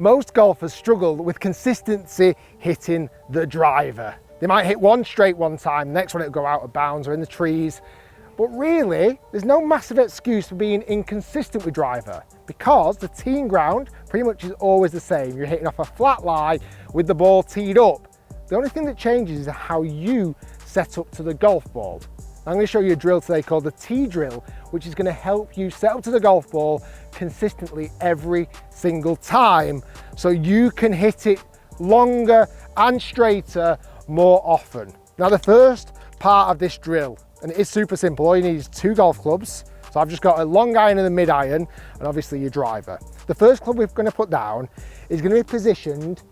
Most golfers struggle with consistency hitting the driver. They might hit one straight one time, the next one it'll go out of bounds or in the trees. But really, there's no massive excuse for being inconsistent with driver because the teeing ground pretty much is always the same. You're hitting off a flat lie with the ball teed up. The only thing that changes is how you set up to the golf ball. I'm going to show you a drill today called the tee drill, which is going to help you set up to the golf ball consistently every single time so you can hit it longer and straighter more often. Now the first part of this drill, and it is super simple, all you need is 2 golf clubs. So I've just got a long iron and a mid iron, and obviously your driver. The first club we're going to put down is going to be positioned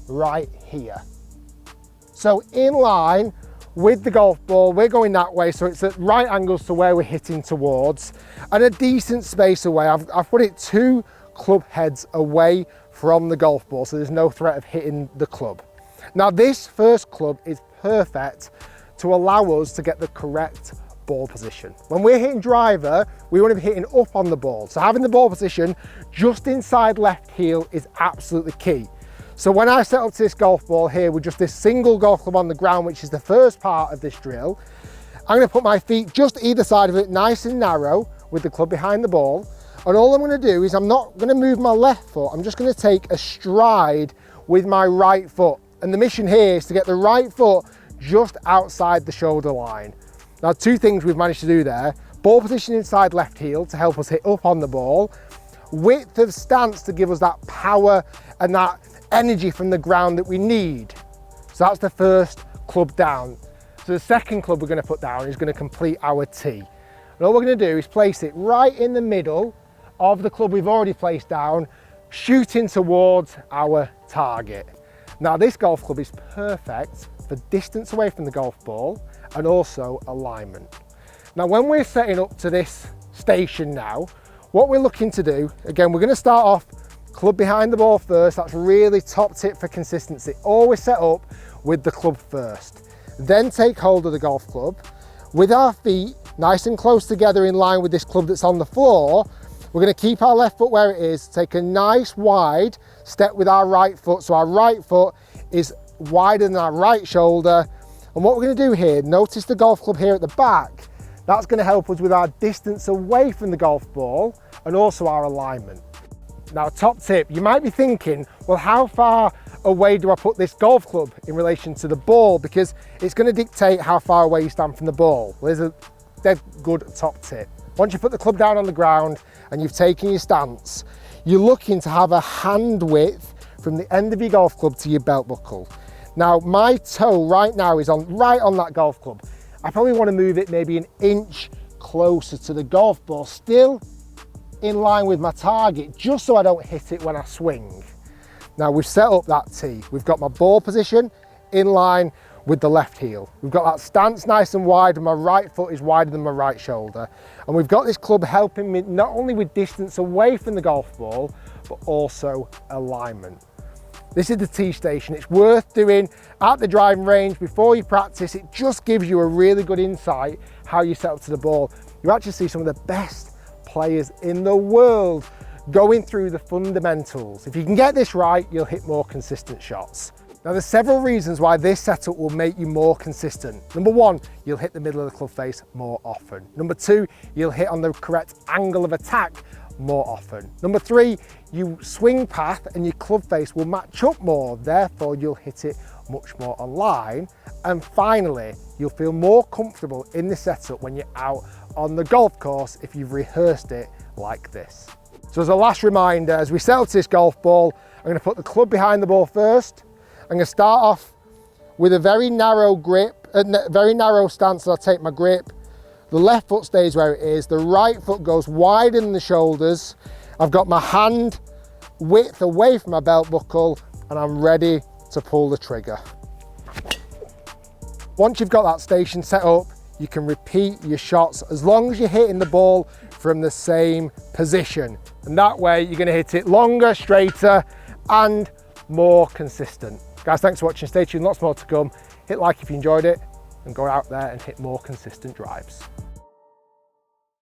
right here. So in line with the golf ball, we're going that way, so it's at right angles to where we're hitting towards, and a decent space away. I've put it 2 club heads away from the golf ball, so there's no threat of hitting the club. Now this first club is perfect to allow us to get the correct ball position. When we're hitting driver, we want to be hitting up on the ball. So having the ball position just inside left heel is absolutely key. So when I set up to this golf ball here with just this single golf club on the ground, which is the first part of this drill, I'm going to put my feet just either side of it nice and narrow with the club behind the ball. And all I'm going to do is I'm not going to move my left foot. I'm just going to take a stride with my right foot. And the mission here is to get the right foot just outside the shoulder line. Now 2 things we've managed to do there. Ball position inside left heel to help us hit up on the ball. Width of stance to give us that power and that energy from the ground that we need. So that's the first club down. So the second club we're going to put down is going to complete our tee. And all we're going to do is place it right in the middle of the club we've already placed down, shooting towards our target. Now this golf club is perfect for distance away from the golf ball and also alignment. Now when we're setting up to this station now, what we're looking to do, again, we're going to start off club behind the ball first. That's really top tip for consistency. Always set up with the club first. Then take hold of the golf club with our feet nice and close together in line with this club that's on the floor. We're going to keep our left foot where it is, take a nice wide step with our right foot. So our right foot is wider than our right shoulder. And what we're going to do here, notice the golf club here at the back. That's going to help us with our distance away from the golf ball and also our alignment. Now, top tip, you might be thinking, well, how far away do I put this golf club in relation to the ball? Because it's going to dictate how far away you stand from the ball. Well, there's a dead good top tip. Once you put the club down on the ground and you've taken your stance, you're looking to have a hand width from the end of your golf club to your belt buckle. Now, my toe right now is right on that golf club. I probably want to move it maybe an inch closer to the golf ball, still in line with my target, just so I don't hit it when I swing. Now we've set up that tee. We've got my ball position in line with the left heel. We've got that stance nice and wide, and my right foot is wider than my right shoulder. And we've got this club helping me not only with distance away from the golf ball, but also alignment. This is the tee station. It's worth doing at the driving range before you practice. It just gives you a really good insight how you set up to the ball. You actually see some of the best players in the world going through the fundamentals. If you can get this right, you'll hit more consistent shots. Now there's several reasons why this setup will make you more consistent. Number 1, you'll hit the middle of the club face more often. Number 2, you'll hit on the correct angle of attack more often. Number 3, your swing path and your club face will match up more, therefore you'll hit it much more online. And finally, you'll feel more comfortable in the setup when you're out on the golf course if you've rehearsed it like this. So as a last reminder, as we set up to this golf ball, I'm going to put the club behind the ball first. I'm going to start off with a very narrow grip, very narrow stance, and I'll take my grip. The left foot stays where it is. The right foot goes wider than the shoulders. I've got my hand width away from my belt buckle, and I'm ready to pull the trigger. Once you've got that station set up, you can repeat your shots as long as you're hitting the ball from the same position. And that way you're going to hit it longer, straighter, and more consistent. Guys, thanks for watching. Stay tuned, lots more to come. Hit like if you enjoyed it, and go out there and hit more consistent drives.